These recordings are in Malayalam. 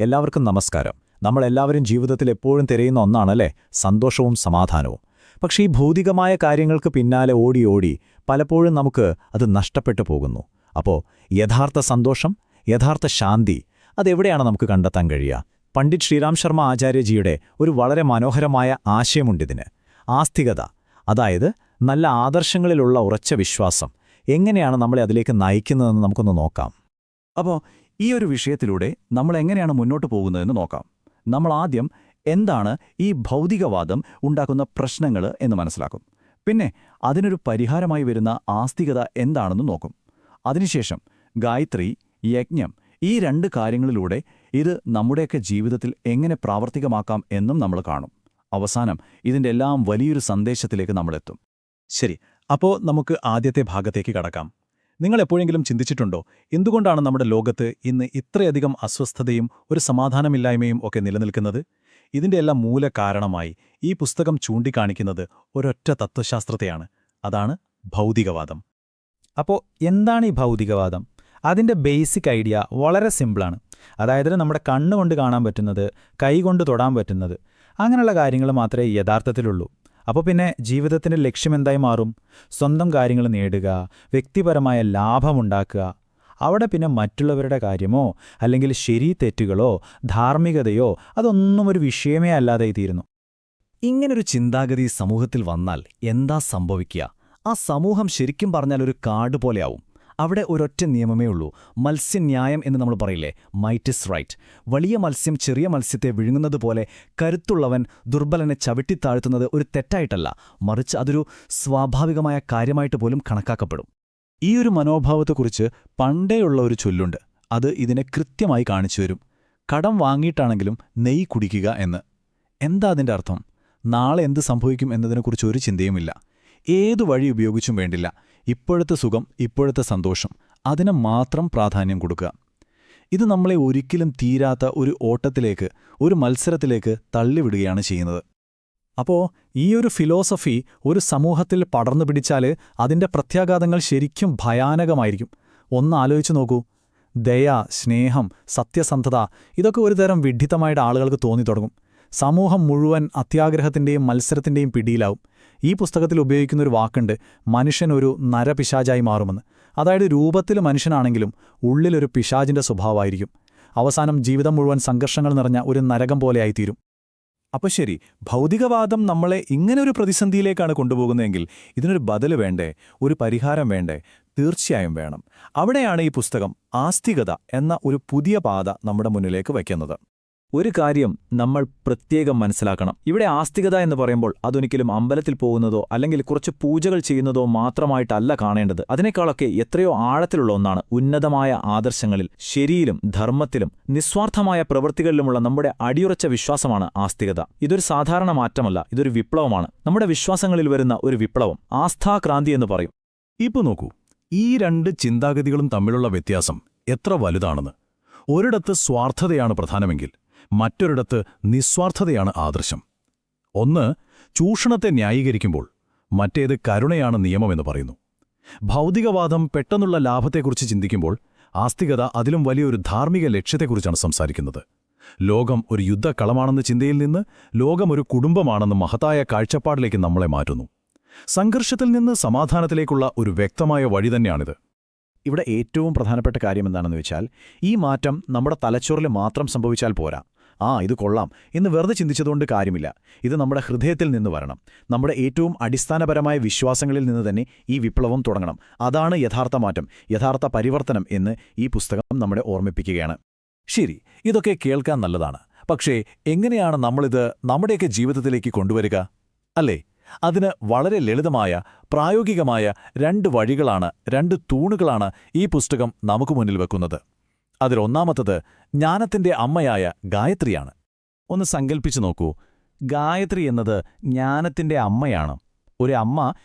എല്ലാവർക്കും നമസ്കാരം. നമ്മളെല്ലാവരും ജീവിതത്തിൽ എപ്പോഴും തിരയുന്ന ഒന്നാണല്ലേ സന്തോഷവും സമാധാനവും. പക്ഷേ ഈ ഭൗതികമായ കാര്യങ്ങൾക്ക് പിന്നാലെ ഓടി ഓടി പലപ്പോഴും നമുക്ക് അത് നഷ്ടപ്പെട്ടു പോകുന്നു. അപ്പോൾ യഥാർത്ഥ സന്തോഷം, യഥാർത്ഥ ശാന്തി അതെവിടെയാണ് നമുക്ക് കണ്ടെത്താൻ കഴിയുക? പണ്ഡിറ്റ് ശ്രീറാം ശർമ്മ ആചാര്യജിയുടെ ഒരു വളരെ മനോഹരമായ ആശയമുണ്ടിതിന്. ആസ്തികത, അതായത് നല്ല ആദർശങ്ങളിലുള്ള ഉറച്ച വിശ്വാസം എങ്ങനെയാണ് നമ്മളെ അതിലേക്ക് നയിക്കുന്നതെന്ന് നമുക്കൊന്ന് നോക്കാം. അപ്പോൾ ഈ ഒരു വിഷയത്തിലൂടെ നമ്മൾ എങ്ങനെയാണ് മുന്നോട്ട് പോകുന്നതെന്ന് നോക്കാം. നമ്മൾ ആദ്യം എന്താണ് ഈ ഭൗതികവാദം ഉണ്ടാക്കുന്ന പ്രശ്നങ്ങൾ എന്ന് മനസ്സിലാക്കും. പിന്നെ അതിനൊരു പരിഹാരമായി വരുന്ന ആസ്തികത എന്താണെന്ന് നോക്കും. അതിനുശേഷം ഗായത്രി, യജ്ഞം, ഈ രണ്ട് കാര്യങ്ങളിലൂടെ ഇത് നമ്മുടെയൊക്കെ ജീവിതത്തിൽ എങ്ങനെ പ്രാവർത്തികമാക്കാം എന്നും നമ്മൾ കാണും. അവസാനം ഇതിൻ്റെ എല്ലാം വലിയൊരു സന്ദേശത്തിലേക്ക് നമ്മളെത്തും. ശരി, അപ്പോൾ നമുക്ക് ആദ്യത്തെ ഭാഗത്തേക്ക് കടക്കാം. നിങ്ങൾ എപ്പോഴെങ്കിലും ചിന്തിച്ചിട്ടുണ്ടോ, എന്തുകൊണ്ടാണ് നമ്മുടെ ലോകത്ത് ഇന്ന് ഇത്രയധികം അസ്വസ്ഥതയും ഒരു സമാധാനമില്ലായ്മയും ഒക്കെ നിലനിൽക്കുന്നത്? ഇതിൻ്റെ എല്ലാം മൂല കാരണമായി ഈ പുസ്തകം ചൂണ്ടിക്കാണിക്കുന്നത് ഒരൊറ്റ തത്വശാസ്ത്രത്തെയാണ്. അതാണ് ഭൗതികവാദം. അപ്പോൾ എന്താണ് ഈ ഭൗതികവാദം? അതിൻ്റെ ബേസിക് ഐഡിയ വളരെ സിമ്പിളാണ്. അതായത് നമ്മുടെ കണ്ണുകൊണ്ട് കാണാൻ പറ്റുന്നത്, കൈകൊണ്ട് തൊടാൻ പറ്റുന്നത്, അങ്ങനെയുള്ള കാര്യങ്ങൾ മാത്രമേ യഥാർത്ഥത്തിലുള്ളൂ. അപ്പോൾ പിന്നെ ജീവിതത്തിൻ്റെ ലക്ഷ്യമെന്തായി മാറും? സ്വന്തം കാര്യങ്ങൾ നേടുക, വ്യക്തിപരമായ ലാഭമുണ്ടാക്കുക. അവിടെ പിന്നെ മറ്റുള്ളവരുടെ കാര്യമോ അല്ലെങ്കിൽ ശരി തെറ്റുകളോ ധാർമ്മികതയോ അതൊന്നും ഒരു വിഷയമേ അല്ലാതായി തീരുന്നു. ഇങ്ങനൊരു ചിന്താഗതി സമൂഹത്തിൽ വന്നാൽ എന്താ സംഭവിക്കുക? ആ സമൂഹം ശരിക്കും പറഞ്ഞാൽ ഒരു കാട് പോലെയാവും. അവിടെ ഒരൊറ്റ നിയമമേ ഉള്ളൂ, മത്സ്യന്യായം എന്ന് നമ്മൾ പറയില്ലേ, മൈറ്റ് ഇസ് റൈറ്റ്. വലിയ മത്സ്യം ചെറിയ മത്സ്യത്തെ വിഴുങ്ങുന്നത് പോലെ കരുത്തുള്ളവൻ ദുർബലനെ ചവിട്ടിത്താഴ്ത്തുന്നത് ഒരു തെറ്റായിട്ടല്ല, മറിച്ച് അതൊരു സ്വാഭാവികമായ കാര്യമായിട്ട് പോലും കണക്കാക്കപ്പെടും. ഈ ഒരു മനോഭാവത്തെക്കുറിച്ച് പണ്ടേയുള്ള ഒരു ചൊല്ലുണ്ട്. അത് ഇതിനെ കൃത്യമായി കാണിച്ചു വരും. കടം വാങ്ങിയിട്ടാണെങ്കിലും നെയ്യ് കുടിക്കുക എന്ന്. എന്താ അതിൻ്റെ അർത്ഥം? നാളെ എന്ത് സംഭവിക്കും എന്നതിനെക്കുറിച്ച് ഒരു ചിന്തയുമില്ല. ഏതു വഴി ഉപയോഗിച്ചും വേണ്ടില്ല, ഇപ്പോഴത്തെ സുഖം, ഇപ്പോഴത്തെ സന്തോഷം, അതിന് മാത്രം പ്രാധാന്യം കൊടുക്കുക. ഇത് നമ്മളെ ഒരിക്കലും തീരാത്ത ഒരു ഓട്ടത്തിലേക്ക്, ഒരു മത്സരത്തിലേക്ക് തള്ളിവിടുകയാണ് ചെയ്യുന്നത്. അപ്പോൾ ഈ ഒരു ഫിലോസഫി ഒരു സമൂഹത്തിൽ പടർന്നു പിടിച്ചാൽ അതിൻ്റെ പ്രത്യാഘാതങ്ങൾ ശരിക്കും ഭയാനകമായിരിക്കും. ഒന്ന് ആലോചിച്ചു നോക്കൂ. ദയ, സ്നേഹം, സത്യസന്ധത ഇതൊക്കെ ഒരുതരം വിഡ്ഢിത്തമായിട്ട് ആളുകൾക്ക് തോന്നിത്തുടങ്ങും. സമൂഹം മുഴുവൻ അത്യാഗ്രഹത്തിൻ്റെയും മത്സരത്തിൻ്റെയും പിടിയിലാവും. ഈ പുസ്തകത്തിൽ ഉപയോഗിക്കുന്നൊരു വാക്കുണ്ട്, മനുഷ്യൻ ഒരു നരപിശാചായി മാറുമെന്ന്. അതായത് രൂപത്തിൽ മനുഷ്യനാണെങ്കിലും ഉള്ളിലൊരു പിശാചിൻ്റെ സ്വഭാവമായിരിക്കും. അവസാനം ജീവിതം മുഴുവൻ സംഘർഷങ്ങൾ നിറഞ്ഞ ഒരു നരകം പോലെയായിത്തീരും. അപ്പോൾ ശരി, ഭൗതികവാദം നമ്മളെ ഇങ്ങനൊരു പ്രതിസന്ധിയിലേക്കാണ് കൊണ്ടുപോകുന്നതെങ്കിൽ ഇതിനൊരു ബദല് വേണ്ടേ, ഒരു പരിഹാരം വേണ്ടേ? തീർച്ചയായും വേണം. അവിടെയാണ് ഈ പുസ്തകം ആസ്തികത എന്ന ഒരു പുതിയ പാത നമ്മുടെ മുന്നിലേക്ക് വയ്ക്കുന്നത്. ഒരു കാര്യം നമ്മൾ പ്രത്യേകം മനസ്സിലാക്കണം. ഇവിടെ ആസ്തികത എന്ന് പറയുമ്പോൾ അതൊരിക്കലും അമ്പലത്തിൽ പോകുന്നതോ അല്ലെങ്കിൽ കുറച്ച് പൂജകൾ ചെയ്യുന്നതോ മാത്രമായിട്ടല്ല കാണേണ്ടത്. അതിനേക്കാളൊക്കെ എത്രയോ ആഴത്തിലുള്ള ഒന്നാണ്. ഉന്നതമായ ആദർശങ്ങളിൽ, ശരിയിലും ധർമ്മത്തിലും നിസ്വാർത്ഥമായ പ്രവൃത്തികളിലുമുള്ള നമ്മുടെ അടിയുറച്ച വിശ്വാസമാണ് ആസ്തികത. ഇതൊരു സാധാരണ മാറ്റമല്ല, ഇതൊരു വിപ്ലവമാണ്. നമ്മുടെ വിശ്വാസങ്ങളിൽ വരുന്ന ഒരു വിപ്ലവം, ആസ്ഥാക്രാന്തി എന്ന് പറയും. ഇപ്പോൾ നോക്കൂ, ഈ രണ്ട് ചിന്താഗതികളും തമ്മിലുള്ള വ്യത്യാസം എത്ര വലുതാണെന്ന്. ഒരിടത്ത് സ്വാർത്ഥതയാണ് പ്രധാനമെങ്കിൽ മറ്റൊരിടത്ത് നിസ്വാർത്ഥതയാണ് ആദർശം. ഒന്ന് ചൂഷണത്തെ ന്യായീകരിക്കുമ്പോൾ മറ്റേത് കരുണയാണ് നിയമമെന്ന് പറയുന്നു. ഭൗതികവാദം പെട്ടെന്നുള്ള ലാഭത്തെക്കുറിച്ച് ചിന്തിക്കുമ്പോൾ ആസ്തികത അതിലും വലിയൊരു ധാർമ്മിക ലക്ഷ്യത്തെക്കുറിച്ചാണ് സംസാരിക്കുന്നത്. ലോകം ഒരു യുദ്ധക്കളമാണെന്ന ചിന്തയിൽ നിന്ന് ലോകം ഒരു കുടുംബമാണെന്ന മഹത്തായ കാഴ്ചപ്പാടിലേക്ക് നമ്മളെ മാറ്റുന്നു. സംഘർഷത്തിൽ നിന്ന് സമാധാനത്തിലേക്കുള്ള ഒരു വ്യക്തമായ വഴി തന്നെയാണിത്. ഇവിടെ ഏറ്റവും പ്രധാനപ്പെട്ട കാര്യം എന്താണെന്ന് വെച്ചാൽ, ഈ മാറ്റം നമ്മുടെ തലച്ചോറിൽ മാത്രം സംഭവിച്ചാൽ പോരാ. ഇത് കൊള്ളാം എന്ന് വെറുതെ ചിന്തിച്ചതുകൊണ്ട് കാര്യമില്ല. ഇത് നമ്മുടെ ഹൃദയത്തിൽ നിന്ന് വരണം. നമ്മുടെ ഏറ്റവും അടിസ്ഥാനപരമായ വിശ്വാസങ്ങളിൽ നിന്ന് തന്നെ ഈ വിപ്ലവം തുടങ്ങണം. അതാണ് യഥാർത്ഥ മാറ്റം, യഥാർത്ഥ പരിവർത്തനം എന്ന് ഈ പുസ്തകം നമ്മളെ ഓർമ്മിപ്പിക്കുകയാണ്. ശരി, ഇതൊക്കെ കേൾക്കാൻ നല്ലതാണ്. പക്ഷേ എങ്ങനെയാണ് നമ്മളിത് നമ്മുടെയൊക്കെ ജീവിതത്തിലേക്ക് കൊണ്ടുവരിക? അല്ലേ, അതിന് വളരെ ലളിതമായ, പ്രായോഗികമായ രണ്ട് വഴികളാണ്, രണ്ട് തൂണുകളാണ് ഈ പുസ്തകം നമുക്ക് മുന്നിൽ വെക്കുന്നത്. അതിലൊന്നാമത്തത് ജ്ഞാനത്തിൻ്റെ അമ്മയായ ഗായത്രിയാണ്. ഒന്ന് സങ്കൽപ്പിച്ചു നോക്കൂ, ഗായത്രി എന്നത് ജ്ഞാനത്തിൻ്റെ അമ്മയാണ്. ഒരു അമ്മ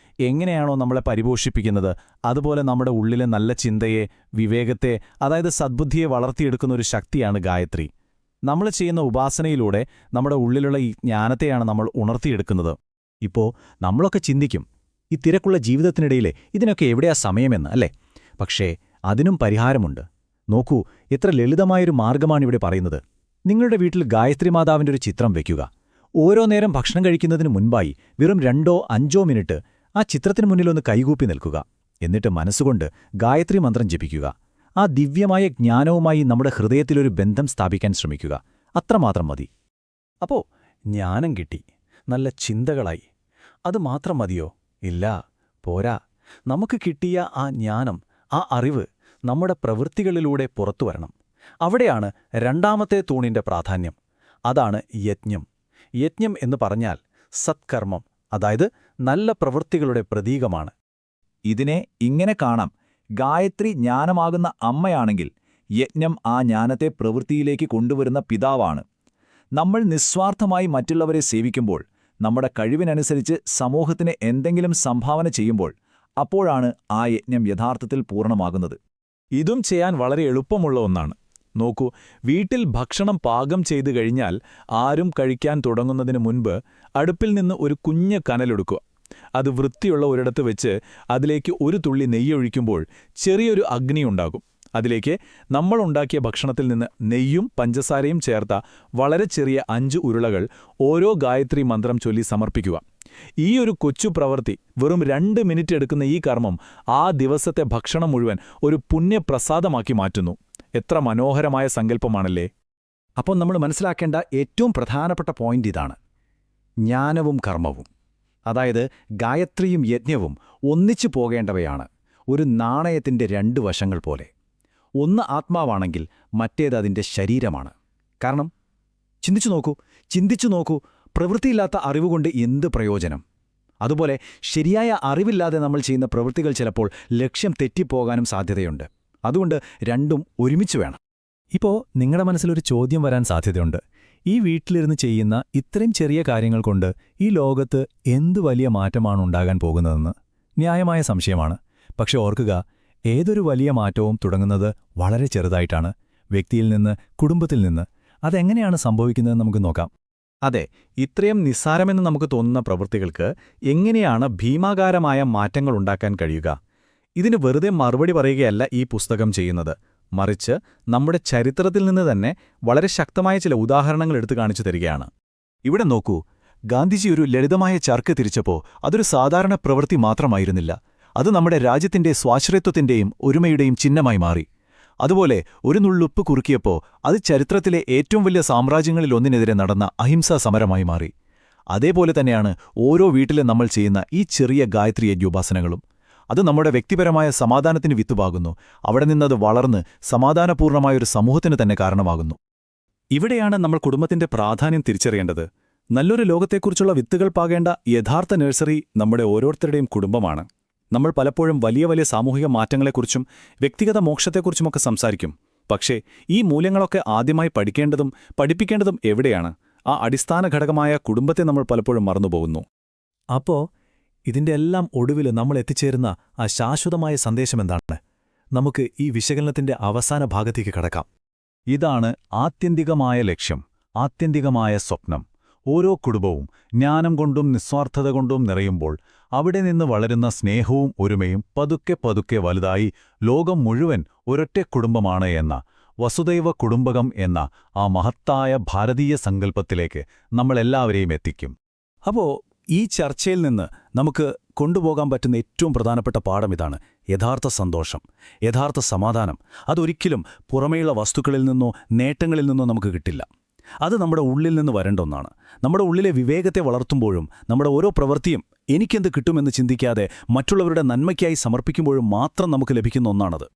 എങ്ങനെയാണോ നമ്മളെ പരിപോഷിപ്പിക്കുന്നത്, അതുപോലെ നമ്മുടെ ഉള്ളിലെ നല്ല ചിന്തയെ, വിവേകത്തെ, അതായത് സദ്ബുദ്ധിയെ വളർത്തിയെടുക്കുന്ന ഒരു ശക്തിയാണ് ഗായത്രി. നമ്മൾ ചെയ്യുന്ന ഉപാസനയിലൂടെ നമ്മുടെ ഉള്ളിലുള്ള ഈ ജ്ഞാനത്തെയാണ് നമ്മൾ ഉണർത്തിയെടുക്കുന്നത്. ഇപ്പോൾ നമ്മളൊക്കെ ചിന്തിക്കും, ഈ തിരക്കുള്ള ജീവിതത്തിനിടയിലെ ഇതിനൊക്കെ എവിടെയാ സമയമെന്ന്, അല്ലേ? പക്ഷേ അതിനും പരിഹാരമുണ്ട്. നോക്കൂ, എത്ര ലളിതമായൊരു മാർഗമാണിവിടെ പറയുന്നത്. നിങ്ങളുടെ വീട്ടിൽ ഗായത്രി മാതാവിൻ്റെ ഒരു ചിത്രം വയ്ക്കുക. ഓരോ നേരം ഭക്ഷണം കഴിക്കുന്നതിന് മുൻപായി വെറും 2-5 മിനിറ്റ് ആ ചിത്രത്തിന് മുന്നിലൊന്ന് കൈകൂപ്പി നിൽക്കുക. എന്നിട്ട് മനസ്സുകൊണ്ട് ഗായത്രി മന്ത്രം ജപിക്കുക. ആ ദിവ്യമായ ജ്ഞാനവുമായി നമ്മുടെ ഹൃദയത്തിലൊരു ബന്ധം സ്ഥാപിക്കാൻ ശ്രമിക്കുക. അത്രമാത്രം മതി. അപ്പോ ജ്ഞാനം കിട്ടി, നല്ല ചിന്തകളായി. അത് മാത്രം മതിയോ? ഇല്ല, പോരാ. നമുക്ക് കിട്ടിയ ആ ജ്ഞാനം, ആ അറിവ് നമ്മുടെ പ്രവൃത്തികളിലൂടെ പുറത്തുവരണം. അവിടെയാണ് രണ്ടാമത്തെ തൂണിന്റെ പ്രാധാന്യം. അതാണ് യജ്ഞം. യജ്ഞം എന്ന് പറഞ്ഞാൽ സത്കർമ്മം, അതായത് നല്ല പ്രവൃത്തികളുടെ പ്രതീകമാണ്. ഇതിനെ ഇങ്ങനെ കാണാം. ഗായത്രി ജ്ഞാനമാകുന്ന അമ്മയാണെങ്കിൽ യജ്ഞം ആ ജ്ഞാനത്തെ പ്രവൃത്തിയിലേക്ക് കൊണ്ടുവരുന്ന പിതാവാണ്. നമ്മൾ നിസ്വാർത്ഥമായി മറ്റുള്ളവരെ സേവിക്കുമ്പോൾ, നമ്മുടെ കഴിവിനനുസരിച്ച് സമൂഹത്തിന് എന്തെങ്കിലും സംഭാവന ചെയ്യുമ്പോൾ, അപ്പോഴാണ് ആ യജ്ഞം യഥാർത്ഥത്തിൽ പൂർണ്ണമാകുന്നത്. ഇതും ചെയ്യാൻ വളരെ എളുപ്പമുള്ള ഒന്നാണ്. നോക്കൂ, വീട്ടിൽ ഭക്ഷണം പാകം ചെയ്തു കഴിഞ്ഞാൽ ആരും കഴിക്കാൻ തുടങ്ങുന്നതിന് മുൻപ് അടുപ്പിൽ നിന്ന് ഒരു കുഞ്ഞ് കനലെടുക്കുക. അത് വൃത്തിയുള്ള ഒരിടത്ത് വെച്ച് അതിലേക്ക് ഒരു തുള്ളി നെയ്യൊഴിക്കുമ്പോൾ ചെറിയൊരു അഗ്നിയുണ്ടാകും. അതിലേക്ക് നമ്മളുണ്ടാക്കിയ ഭക്ഷണത്തിൽ നിന്ന് നെയ്യും പഞ്ചസാരയും ചേർത്ത വളരെ ചെറിയ 5 ഉരുളകൾ ഓരോ ഗായത്രി മന്ത്രം ചൊല്ലി സമർപ്പിക്കുക. ഈ ഒരു കൊച്ചു പ്രവൃത്തി, വെറും 2 മിനിറ്റ് എടുക്കുന്ന ഈ കർമ്മം ആ ദിവസത്തെ ഭക്ഷണം മുഴുവൻ ഒരു പുണ്യപ്രസാദമാക്കി മാറ്റുന്നു. എത്ര മനോഹരമായ സങ്കല്പമാണല്ലേ? അപ്പോൾ നമ്മൾ മനസ്സിലാക്കേണ്ട ഏറ്റവും പ്രധാനപ്പെട്ട പോയിന്റ് ഇതാണ്: ജ്ഞാനവും കർമ്മവും, അതായത് ഗായത്രിയും യജ്ഞവും ഒന്നിച്ചു പോകേണ്ടവയാണ്. ഒരു നാണയത്തിന്റെ 2 വശങ്ങൾ പോലെ. ഒന്ന് ആത്മാവാണെങ്കിൽ മറ്റേത് അതിന്റെ ശരീരമാണ്. കാരണം ചിന്തിച്ചു നോക്കൂ, പ്രവൃത്തിയില്ലാത്ത അറിവുകൊണ്ട് എന്ത് പ്രയോജനം? അതുപോലെ ശരിയായ അറിവില്ലാതെ നമ്മൾ ചെയ്യുന്ന പ്രവൃത്തികൾ ചിലപ്പോൾ ലക്ഷ്യം തെറ്റിപ്പോകാനും സാധ്യതയുണ്ട്. അതുകൊണ്ട് രണ്ടും ഒരുമിച്ച് വേണം. ഇപ്പോൾ നിങ്ങളുടെ മനസ്സിലൊരു ചോദ്യം വരാൻ സാധ്യതയുണ്ട്. ഈ വീട്ടിലിരുന്ന് ചെയ്യുന്ന ഇത്രയും ചെറിയ കാര്യങ്ങൾ കൊണ്ട് ഈ ലോകത്ത് എന്തു വലിയ മാറ്റമാണ് ഉണ്ടാകാൻ പോകുന്നതെന്ന്. ന്യായമായ സംശയമാണ്. പക്ഷെ ഓർക്കുക, ഏതൊരു വലിയ മാറ്റവും തുടങ്ങുന്നത് വളരെ ചെറുതായിട്ടാണ്. വ്യക്തിയിൽ നിന്ന്, കുടുംബത്തിൽ നിന്ന്. അതെങ്ങനെയാണ് സംഭവിക്കുന്നതെന്ന് നമുക്ക് നോക്കാം. അതെ, ഇത്രയും നിസ്സാരമെന്ന് നമുക്ക് തോന്നുന്ന പ്രവൃത്തികൾക്ക് എങ്ങനെയാണ് ഭീമാകാരമായ മാറ്റങ്ങൾ ഉണ്ടാക്കാൻ കഴിയുക? ഇതിന് വെറുതെ മറുപടി പറയുകയല്ല ഈ പുസ്തകം ചെയ്യുന്നത്. മറിച്ച് നമ്മുടെ ചരിത്രത്തിൽ നിന്ന് തന്നെ വളരെ ശക്തമായ ചില ഉദാഹരണങ്ങൾ എടുത്തു കാണിച്ചു തരികയാണ്. ഇവിടെ നോക്കൂ, ഗാന്ധിജി ഒരു ലളിതമായ ചർക്ക തിരിച്ചപ്പോൾ അതൊരു സാധാരണ പ്രവൃത്തി മാത്രമായിരുന്നില്ല. അത് നമ്മുടെ രാജ്യത്തിന്റെ സ്വാശ്രയത്വത്തിന്റെയും ഒരുമയുടെയും ചിഹ്നമായി മാറി. അതുപോലെ ഒരു നുള്ളുപ്പ് കുറുക്കിയപ്പോൾ അത് ചരിത്രത്തിലെ ഏറ്റവും വലിയ സാമ്രാജ്യങ്ങളിലൊന്നിനെതിരെ നടന്ന അഹിംസാ സമരമായി മാറി. അതേപോലെ തന്നെയാണ് ഓരോ വീട്ടിലെ നമ്മൾ ചെയ്യുന്ന ഈ ചെറിയ ഗായത്രി യജ്ഞോപാസനകളും. അത് നമ്മുടെ വ്യക്തിപരമായ സമാധാനത്തിന് വിത്തുപാകുന്നു. അവിടെ നിന്നത് വളർന്ന് സമാധാനപൂർണമായൊരു സമൂഹത്തിന് തന്നെ കാരണമാകുന്നു. ഇവിടെയാണ് നമ്മൾ കുടുംബത്തിന്റെ പ്രാധാന്യം തിരിച്ചറിയേണ്ടത്. നല്ലൊരു ലോകത്തെക്കുറിച്ചുള്ള വിത്തുകൾ പാകേണ്ട യഥാർത്ഥ നഴ്സറി നമ്മുടെ ഓരോരുത്തരുടെയും കുടുംബമാണ്. നമ്മൾ പലപ്പോഴും വലിയ വലിയ സാമൂഹിക മാറ്റങ്ങളെക്കുറിച്ചും വ്യക്തിഗത മോക്ഷത്തെക്കുറിച്ചുമൊക്കെ സംസാരിക്കും. പക്ഷേ ഈ മൂല്യങ്ങളൊക്കെ ആദ്യമായി പഠിപ്പിക്കേണ്ടതും എവിടെയാണ്? ആ അടിസ്ഥാന ഘടകമായ കുടുംബത്തെ നമ്മൾ പലപ്പോഴും മറന്നുപോകുന്നു. അപ്പോ ഇതിന്റെ എല്ലാം ഒടുവിൽ നമ്മൾ എത്തിച്ചേരുന്ന ആ ശാശ്വതമായ സന്ദേശമെന്താണ്? നമുക്ക് ഈ വിശകലനത്തിന്റെ അവസാന ഭാഗത്തേക്ക് കടക്കാം. ഇതാണ് ആത്യന്തികമായ ലക്ഷ്യം, ആത്യന്തികമായ സ്വപ്നം. ഓരോ കുടുംബവും ജ്ഞാനം കൊണ്ടും നിസ്വാർത്ഥത കൊണ്ടും നിറയുമ്പോൾ അവിടെ നിന്ന് വളരുന്ന സ്നേഹവും ഒരുമയും പതുക്കെ പതുക്കെ വലുതായി ലോകം മുഴുവൻ ഒരൊറ്റ കുടുംബമാണ് എന്ന വസുദൈവ കുടുംബകം എന്ന ആ മഹത്തായ ഭാരതീയ സങ്കല്പത്തിലേക്ക് നമ്മളെല്ലാവരെയും എത്തിക്കും. അപ്പോ ഈ ചർച്ചയിൽ നിന്ന് നമുക്ക് കൊണ്ടുപോകാൻ പറ്റുന്ന ഏറ്റവും പ്രധാനപ്പെട്ട പാഠം ഇതാണ്: യഥാർത്ഥ സന്തോഷം, യഥാർത്ഥ സമാധാനം അതൊരിക്കലും പുറമേയുള്ള വസ്തുക്കളിൽ നിന്നോ നേട്ടങ്ങളിൽ നിന്നോ നമുക്ക് കിട്ടില്ല. അത് നമ്മുടെ ഉള്ളിൽ നിന്ന് വരേണ്ട ഒന്നാണ്. നമ്മുടെ ഉള്ളിലെ വിവേകത്തെ വളർത്തുമ്പോഴും നമ്മുടെ ഓരോ പ്രവൃത്തിയും എനിക്കെന്ത് കിട്ടുമെന്ന് ചിന്തിക്കാതെ മറ്റുള്ളവരുടെ നന്മയ്ക്കായി സമർപ്പിക്കുമ്പോഴും മാത്രം നമുക്ക് ലഭിക്കുന്ന ഒന്നാണത്.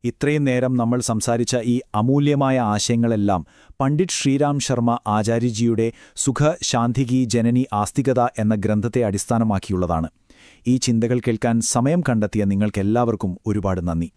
ഇത്രയും നേരം നമ്മൾ സംസാരിച്ച ഈ അമൂല്യമായ ആശയങ്ങളെല്ലാം പണ്ഡിറ്റ് ശ്രീരാം ശർമ്മ ആചാര്യജിയുടെ സുഖ ശാന്തികി ജനനി ആസ്തികത എന്ന ഗ്രന്ഥത്തെ അടിസ്ഥാനമാക്കിയുള്ളതാണ്. ഈ ചിന്തകൾ കേൾക്കാൻ സമയം കണ്ടെത്തിയ നിങ്ങൾക്കെല്ലാവർക്കും ഒരുപാട് നന്ദി.